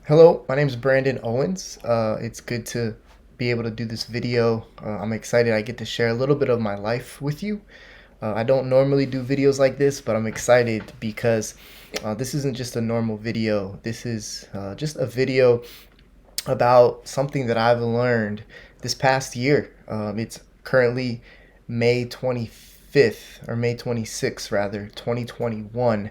Hello, my name is Brandon Owens. It's good to be able to do this video. I'm excited I get to share a little bit of my life with you. I don't normally do videos like this, but I'm excited because this isn't just a normal video. This is just a video about something that I've learned this past year. It's currently May 25th, or May 26th, rather, 2021.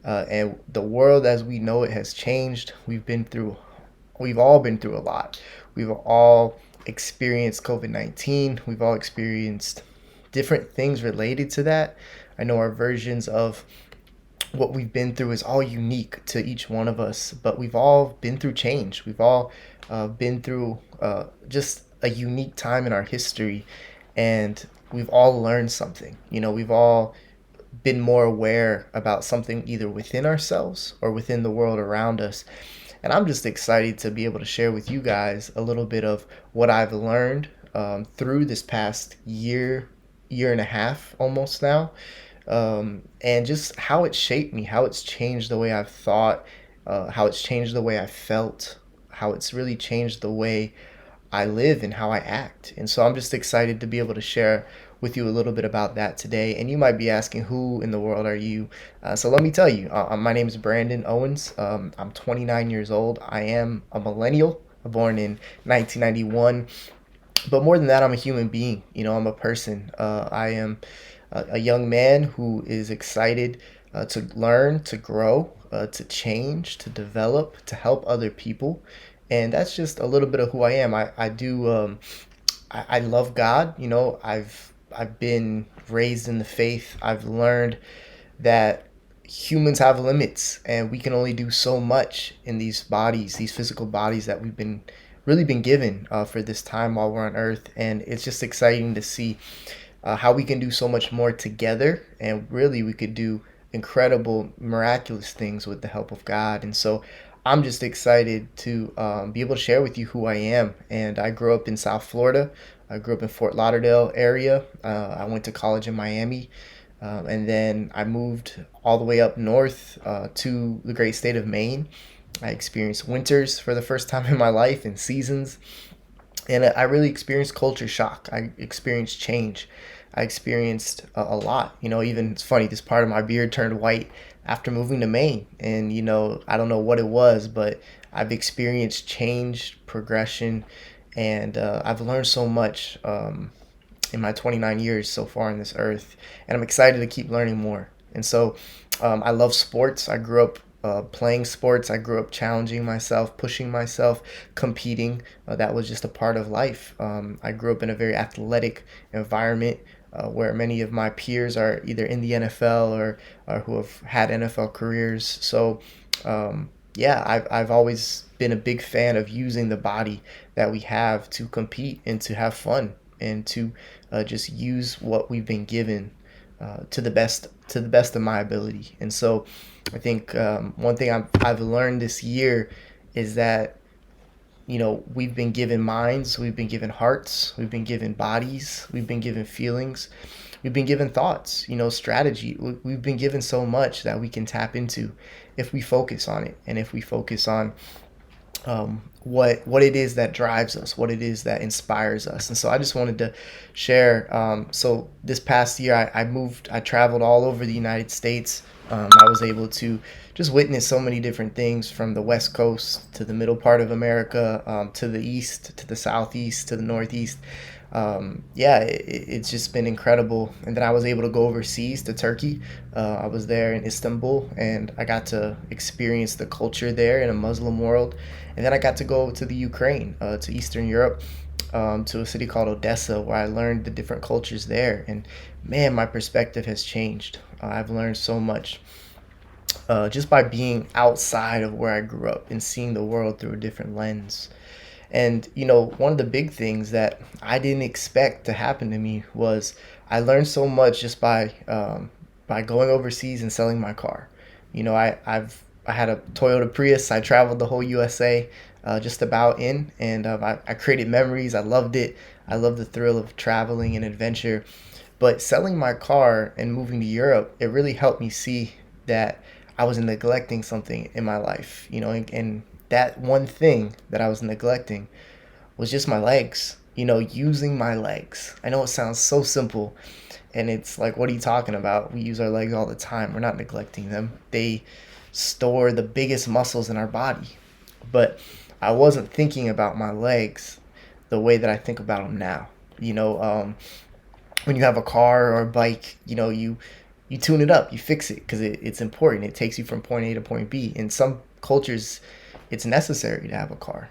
And the world as we know it has changed. We've all been through a lot. We've all experienced COVID 19. We've all experienced different things related to that. I know our versions of what we've been through is all unique to each one of us, but we've all been through change. We've all been through just a unique time in our history, and we've all learned something. We've all been more aware about something either within ourselves or within the world around us. And I'm just excited to be able to share with you guys a little bit of what I've learned through this past year and a half almost now, and just how it shaped me, how it's changed the way I've thought, how it's changed the way I felt, how it's really changed the way I live and how I act. And so I'm just excited to be able to share with you a little bit about that today. And you might be asking, who in the world are you? So let me tell you, my name is Brandon Owens. I'm 29 years old. I am a millennial, born in 1991. But more than that, I'm a human being. I'm a person. I am a young man who is excited to learn, to grow, to change, to develop, to help other people. And that's just a little bit of who I am. I do. I love God. I've been raised in the faith. I've learned that humans have limits, and we can only do so much in these bodies, these physical bodies that we've been really been given for this time while we're on Earth. And it's just exciting to see how we can do so much more together, and really we could do incredible, miraculous things with the help of God. And so I'm just excited to be able to share with you who I am. And I grew up in South Florida. I grew up in Fort Lauderdale area. I went to college in Miami. And then I moved all the way up north to the great state of Maine. I experienced winters for the first time in my life, and seasons. And I really experienced culture shock. I experienced change. I experienced a lot. Even it's funny, this part of my beard turned white after moving to Maine. And, I don't know what it was, but I've experienced change, progression, and I've learned so much in my 29 years so far on this earth. And I'm excited to keep learning more. And so I love sports. I grew up playing sports. I grew up challenging myself, pushing myself, competing. That was just a part of life. I grew up in a very athletic environment where many of my peers are either in the NFL or who have had NFL careers. So, yeah, I've always been a big fan of using the body that we have to compete and to have fun and to just use what we've been given to the best of my ability. And so I think one thing I've learned this year is that we've been given minds, we've been given hearts, we've been given bodies, we've been given feelings, we've been given thoughts, strategy. We've been given so much that we can tap into if we focus on it, and if we focus on what it is that drives us, what it is that inspires us. And so I just wanted to share. So this past year, I traveled all over the United States. I was able to just witness so many different things, from the West Coast to the middle part of America, to the East, to the Southeast, to the Northeast. Yeah, it's just been incredible. And then I was able to go overseas to Turkey. I was there in Istanbul, and I got to experience the culture there in a Muslim world. And then I got to go to the Ukraine, to Eastern Europe, to a city called Odessa, where I learned the different cultures there. And man, my perspective has changed. I've learned so much just by being outside of where I grew up and seeing the world through a different lens. And one of the big things that I didn't expect to happen to me was I learned so much just by going overseas and selling my car. I had a Toyota Prius. I traveled the whole USA, just about in, and I created memories. I loved it. I loved the thrill of traveling and adventure. But selling my car and moving to Europe, it really helped me see that I was neglecting something in my life, and that one thing that I was neglecting was just my legs. Using my legs. I know it sounds so simple, and it's like, what are you talking about? We use our legs all the time. We're not neglecting them. They store the biggest muscles in our body. But I wasn't thinking about my legs the way that I think about them now. You know, when you have a car or a bike, you tune it up, you fix it because it's important. It takes you from point A to point B. In some cultures, it's necessary to have a car.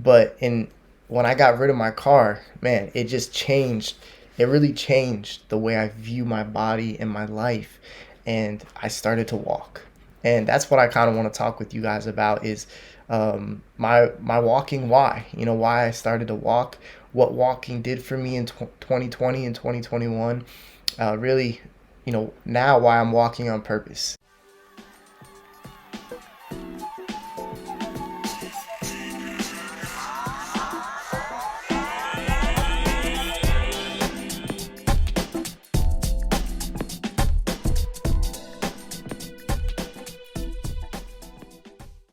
But in when I got rid of my car, man, it just changed. It really changed the way I view my body and my life, and I started to walk. And that's what I kind of want to talk with you guys about is my walking why. Why I started to walk, what walking did for me in 2020 and 2021. Really, now why I'm walking on purpose.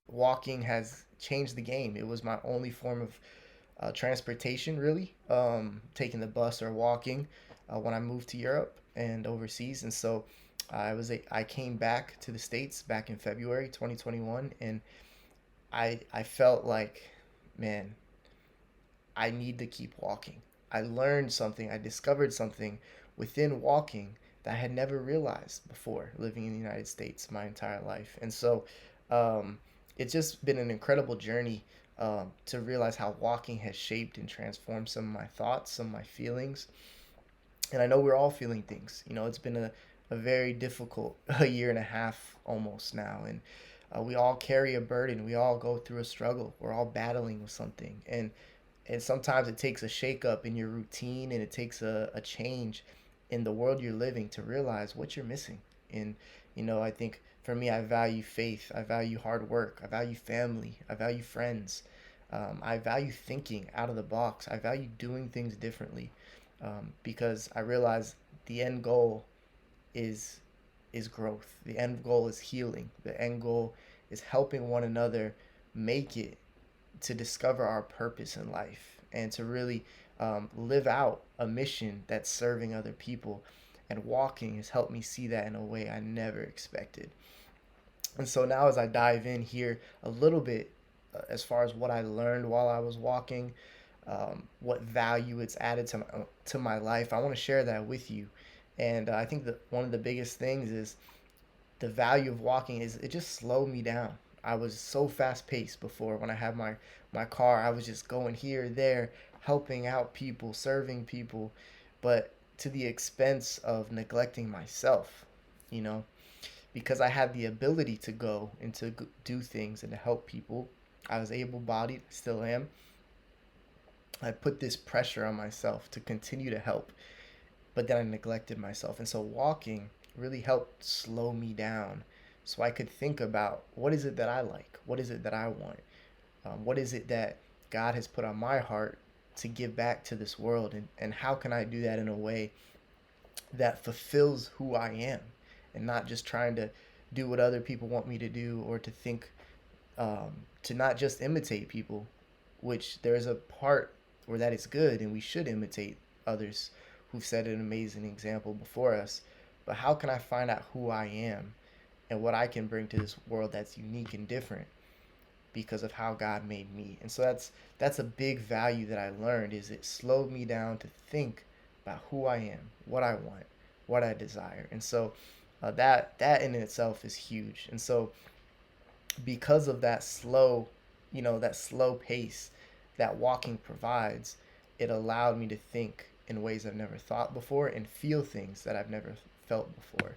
Walking has changed the game. It was my only form of transportation, really, taking the bus or walking when I moved to Europe and overseas. And so I came back to the States back in February 2021, and I felt like, man, I need to keep walking. I learned something, I discovered something within walking that I had never realized before living in the United States my entire life. And so um, it's just been an incredible journey to realize how walking has shaped and transformed some of my thoughts, some of my feelings. And I know we're all feeling things. It's been a very difficult a year and a half almost now. And we all carry a burden. We all go through a struggle. We're all battling with something. And sometimes it takes a shakeup in your routine, and it takes a change in the world you're living to realize what you're missing. And I think for me, I value faith, I value hard work, I value family, I value friends, I value thinking out of the box, I value doing things differently, because I realize the end goal is is growth. The end goal is healing. The end goal is helping one another make it, to discover our purpose in life, and to really live out a mission that's serving other people. And walking has helped me see that in a way I never expected. And so now, as I dive in here a little bit, as far as what I learned while I was walking, what value it's added to my life, I want to share that with you. And I think that one of the biggest things is the value of walking is it just slowed me down. I was so fast paced before. When I had my car, I was just going here, there, helping out people, serving people, but to the expense of neglecting myself, you know, because I had the ability to go and to do things and to help people. I was able bodied, still am. I put this pressure on myself to continue to help, but then I neglected myself. And so walking really helped slow me down so I could think about, what is it that I like? What is it that I want? What is it that God has put on my heart to give back to this world? And how can I do that in a way that fulfills who I am, and not just trying to do what other people want me to do, or to think, to not just imitate people, which there's a part where that is good and we should imitate others who've set an amazing example before us. But how can I find out who I am and what I can bring to this world that's unique and different because of how God made me? And so that's a big value that I learned, is it slowed me down to think about who I am, what I want, what I desire. And so that in itself is huge. And so because of that slow pace that walking provides, it allowed me to think in ways I've never thought before and feel things that I've never felt before.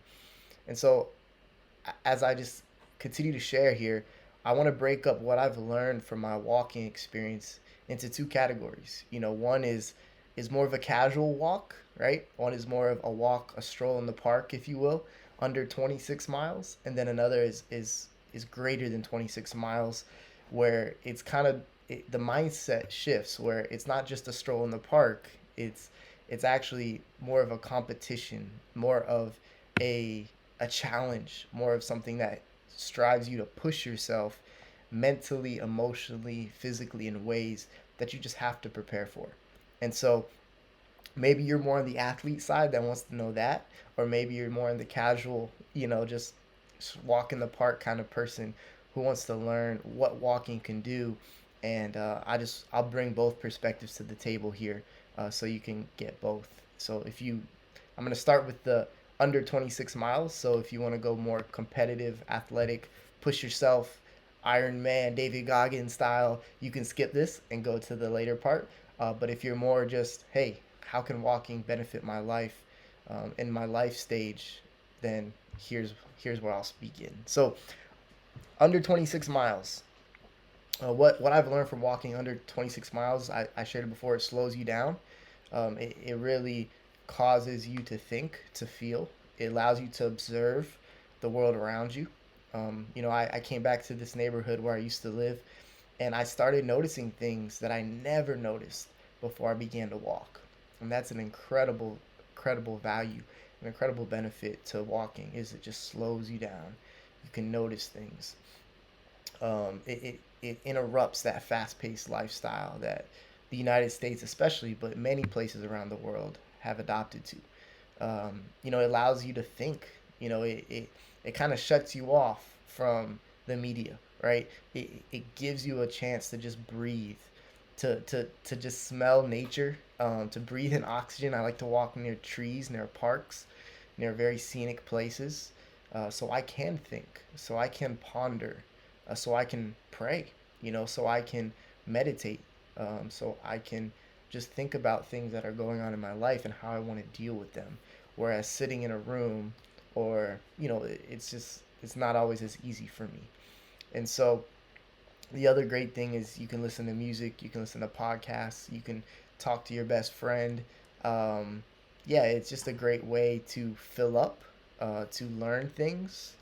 And so, as I just continue to share here, I want to break up what I've learned from my walking experience into two categories. One is more of a casual walk, right? One is more of a walk, a stroll in the park, if you will, under 26 miles, and then another is greater than 26 miles, where it's kind of the mindset shifts, where it's not just a stroll in the park. It's actually more of a competition, more of a challenge, more of something that strives you to push yourself, mentally, emotionally, physically, in ways that you just have to prepare for. And so maybe you're more on the athlete side that wants to know that, or maybe you're more in the casual, just walk in the park kind of person who wants to learn what walking can do. And I'll bring both perspectives to the table here, so you can get both. So I'm going to start with the under 26 miles. So if you want to go more competitive, athletic, push yourself, Iron Man, David Goggins style, you can skip this and go to the later part. But if you're more just, hey, how can walking benefit my life, in my life stage, then here's where I'll begin. So under 26 miles. What I've learned from walking under 26 miles, I shared it before, it slows you down. It really causes you to think, to feel. It allows you to observe the world around you. I came back to this neighborhood where I used to live, and I started noticing things that I never noticed before I began to walk. And that's an incredible value, an incredible benefit to walking, is it just slows you down. You can notice things. It interrupts that fast-paced lifestyle that the United States, especially, but many places around the world have adopted to. It allows you to think. It kind of shuts you off from the media, right? It gives you a chance to just breathe, to just smell nature, to breathe in oxygen. I like to walk near trees, near parks, near very scenic places, so I can think, so I can ponder, so I can pray, so I can meditate, so I can just think about things that are going on in my life and how I want to deal with them. Whereas sitting in a room, or it's not always as easy for me. And so the other great thing is you can listen to music, you can listen to podcasts, you can talk to your best friend. Yeah, it's just a great way to fill up, to learn things,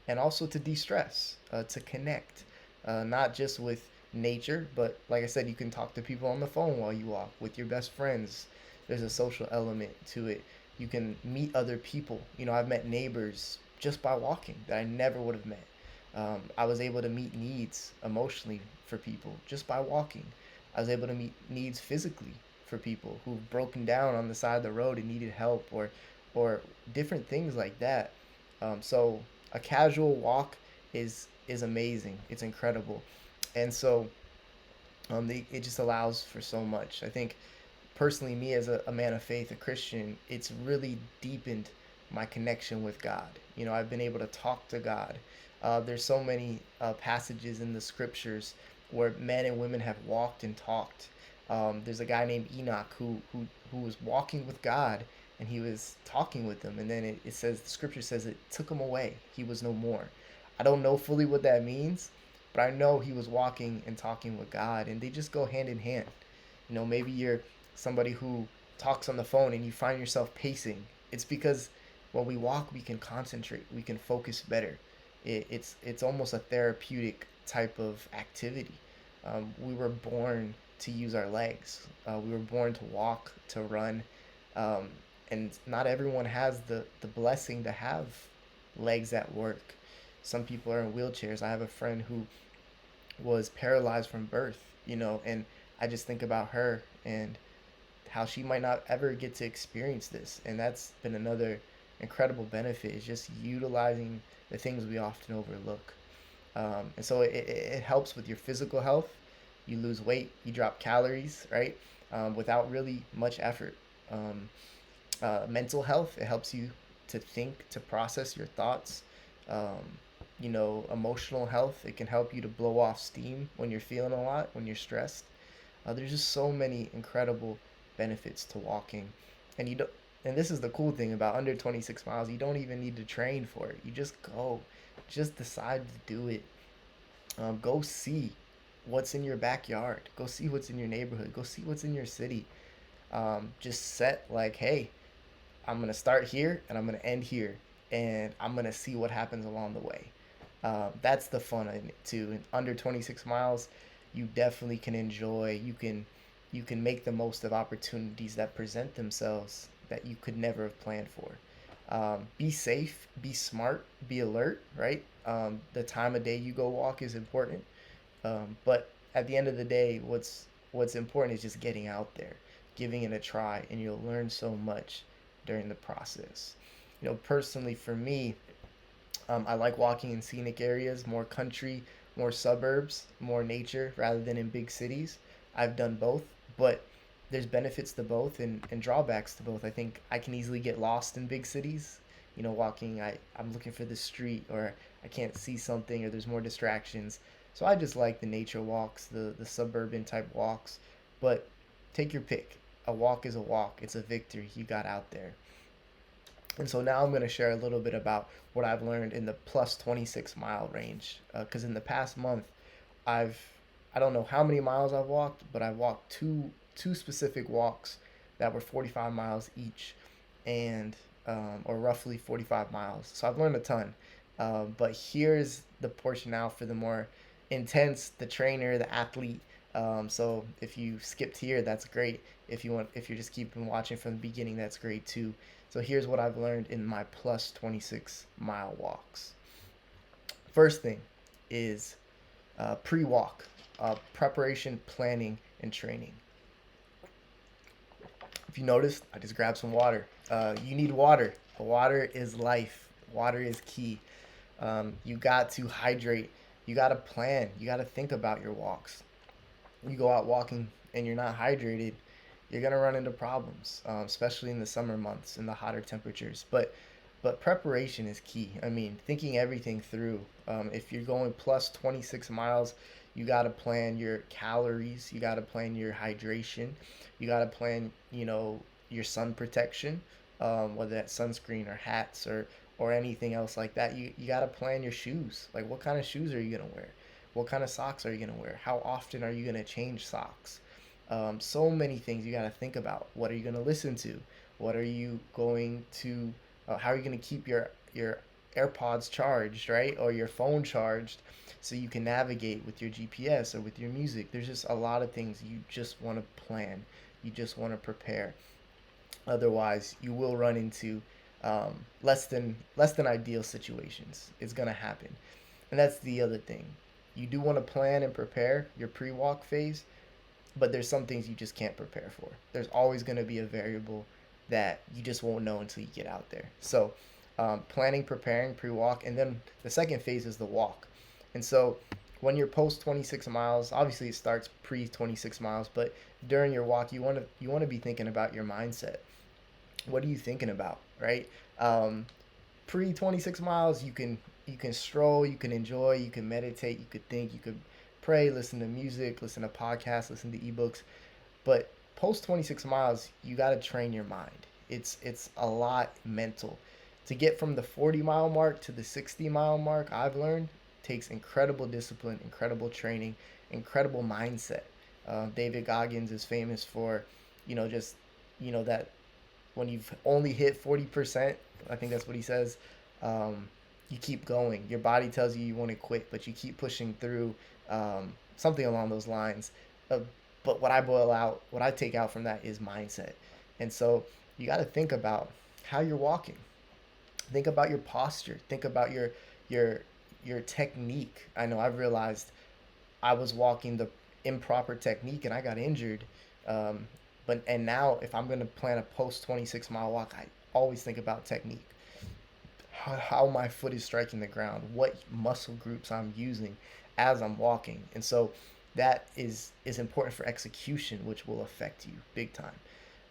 and also to de-stress, to connect, not just with nature, but like I said, you can talk to people on the phone while you walk with your best friends. There's a social element to it. You can meet other people. I've met neighbors just by walking that I never would have met. I was able to meet needs emotionally for people just by walking. I was able to meet needs physically for people who've broken down on the side of the road and needed help, or different things like that. So a casual walk is amazing. It's incredible, and so it just allows for so much. I think personally, me as a man of faith, a Christian, it's really deepened my connection with God. I've been able to talk to God. There's so many passages in the scriptures where men and women have walked and talked. There's a guy named Enoch who was walking with God, and he was talking with him, and then it says, the scripture says, it took him away. He was no more. I don't know fully what that means, but I know he was walking and talking with God, and they just go hand in hand. Maybe you're somebody who talks on the phone and you find yourself pacing. It's because when we walk, we can concentrate, we can focus better. It's almost a therapeutic type of activity. We were born to use our legs. We were born to walk, to run, um, and not everyone has the blessing to have legs that work. Some people are in wheelchairs. I have a friend who was paralyzed from birth, and I just think about her and how she might not ever get to experience this. And that's been another incredible benefit, is just utilizing the things we often overlook. And so it helps with your physical health. You lose weight, you drop calories, right? Without really much effort. Mental health, it helps you to think, to process your thoughts. Emotional health, it can help you to blow off steam when you're feeling a lot, when you're stressed. There's just so many incredible benefits to walking, and you don't. And this is the cool thing about under 26 miles. You don't even need to train for it. You just go, just decide to do it. Go see what's in your backyard. Go see what's in your neighborhood. Go see what's in your city. Just set like, hey, I'm gonna start here and I'm gonna end here, and I'm gonna see what happens along the way. That's the fun in it too. In under 26 miles, you definitely can enjoy. You can make the most of opportunities that present themselves that you could never have planned for. Be safe, be smart, be alert. Right. The time of day you go walk is important. But at the end of the day, what's important is just getting out there, giving it a try, and you'll learn so much during the process. Personally for me, I like walking in scenic areas, more country, more suburbs, more nature rather than in big cities. I've done both, but there's benefits to both and drawbacks to both. I think I can easily get lost in big cities. Walking, I'm looking for the street, or I can't see something, or there's more distractions. So I just like the nature walks, the suburban type walks. But take your pick. A walk is a walk. It's a victory. You got out there. And so now I'm going to share a little bit about what I've learned in the plus 26 mile range. Because in the past month, I've I don't know how many miles I've walked, but I've walked two specific walks that were 45 miles each, and or roughly 45 miles. So I've learned a ton. But here's the portion now for the more intense, the trainer, the athlete. So if you skipped here, that's great. If you're just keeping watching from the beginning, that's great too. So here's what I've learned in my plus 26 mile walks. First thing is pre-walk, preparation, planning, and training. If you noticed, I just grabbed some water. You need water. Water is life. Water is key. You got to hydrate. You got to plan. You got to think about your walks. You go out walking and you're not hydrated, you're gonna run into problems, especially in the summer months in the hotter temperatures. But preparation is key. I mean, thinking everything through. If you're going plus 26 miles, you got to plan your calories. You got to plan your hydration. You got to plan, your sun protection, whether that's sunscreen or hats or anything else like that. You got to plan your shoes. Like, what kind of shoes are you gonna wear? What kind of socks are you gonna wear? How often are you gonna change socks? So many things you got to think about. What are you going to listen to? What are you going to? How are you going to keep your AirPods charged, right, or your phone charged, so you can navigate with your GPS or with your music? There's just a lot of things you just want to plan. You just want to prepare. Otherwise, you will run into less than ideal situations. It's gonna happen, and that's the other thing. You do want to plan and prepare your pre-walk phase, but there's some things you just can't prepare for. There's always going to be a variable that you just won't know until you get out there. So, planning, preparing, pre-walk, and then the second phase is the walk. And so, when you're post 26 miles, obviously it starts pre 26 miles, but during your walk, you want to be thinking about your mindset. What are you thinking about, right? Pre 26 miles, you can stroll, you can enjoy, you can meditate, you could think, you could pray, listen to music, listen to podcasts, listen to ebooks. But post 26 miles, you got to train your mind. It's a lot mental. To get from the 40-mile mark to the 60-mile mark, I've learned takes incredible discipline, incredible training, incredible mindset. David Goggins is famous for, just that when you've only hit 40%, I think that's what he says. You keep going. Your body tells you want to quit, but you keep pushing through, something along those lines. But what I take out from that is mindset. And so you got to think about how you're walking. Think about your posture. Think about your your technique. I know I've realized I was walking the improper technique and I got injured. But now if I'm gonna plan a post 26-mile walk, I always think about technique. How my foot is striking the ground, what muscle groups I'm using as I'm walking, and so that is important for execution, which will affect you big time.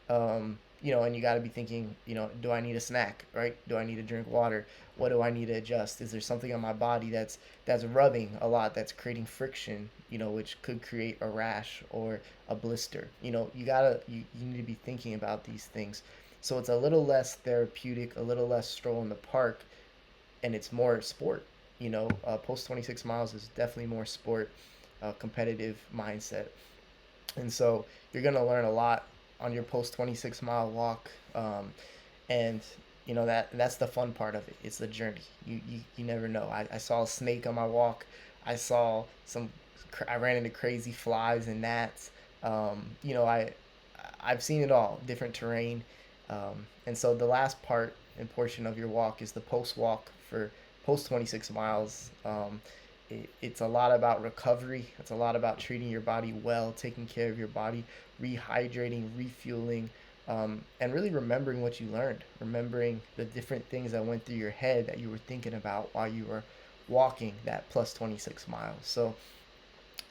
And you got to be thinking, do I need a snack, right? Do I need to drink water? What do I need to adjust? Is there something on my body that's rubbing a lot, that's creating friction, which could create a rash or a blister? You need to be thinking about these things. So it's a little less therapeutic, a little less stroll in the park, and it's more sport. Post 26 miles is definitely more sport, competitive mindset. And so you're going to learn a lot on your post 26-mile walk. And that's the fun part of it. It's the journey. You never know. I saw a snake on my walk. I saw I ran into crazy flies and gnats. I've seen it all, different terrain. And so the last part and portion of your walk is the post walk for post 26 miles. It's a lot about recovery. It's a lot about treating your body well, taking care of your body, rehydrating, refueling, and really remembering what you learned, remembering the different things that went through your head that you were thinking about while you were walking that plus 26 miles. So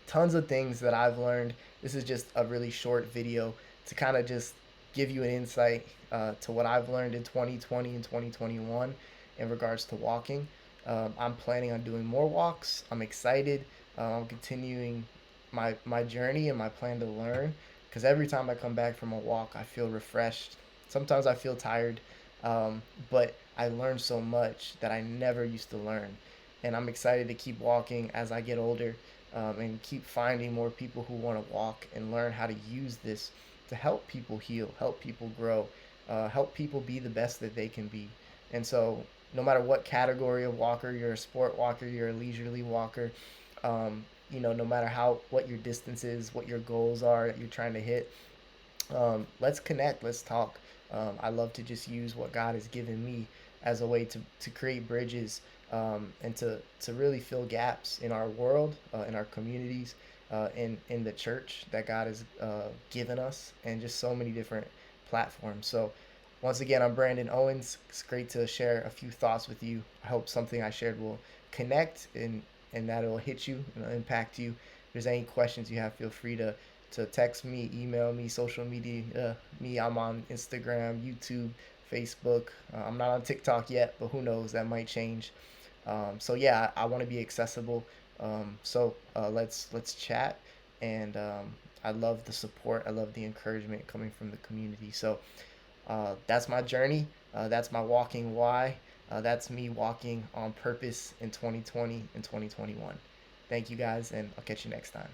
tons of things that I've learned. This is just a really short video to kind of just give you an insight to what I've learned in 2020 and 2021 in regards to walking. I'm planning on doing more walks. I'm excited. I'm continuing my journey and my plan to learn because every time I come back from a walk, I feel refreshed. Sometimes I feel tired, but I learn so much that I never used to learn. And I'm excited to keep walking as I get older, and keep finding more people who want to walk and learn how to use this to help people heal, help people grow, help people be the best that they can be. And so, no matter what category of walker, you're a sport walker, you're a leisurely walker, no matter what your distance is, what your goals are that you're trying to hit, let's connect, let's talk. I love to just use what God has given me as a way to create bridges, and to really fill gaps in our world, in our communities, in the church that God has given us, and just so many different platforms. So, once again, I'm Brandon Owens. It's great to share a few thoughts with you. I hope something I shared will connect, and that it'll hit you and it'll impact you. If there's any questions you have, feel free to text me, email me, social media me. I'm on Instagram, YouTube, Facebook. I'm not on TikTok yet, but who knows? That might change. So yeah, I want to be accessible. Let's chat, and I love the support. I love the encouragement coming from the community. So that's my journey. That's my walking why. That's me walking on purpose in 2020 and 2021. Thank you guys, and I'll catch you next time.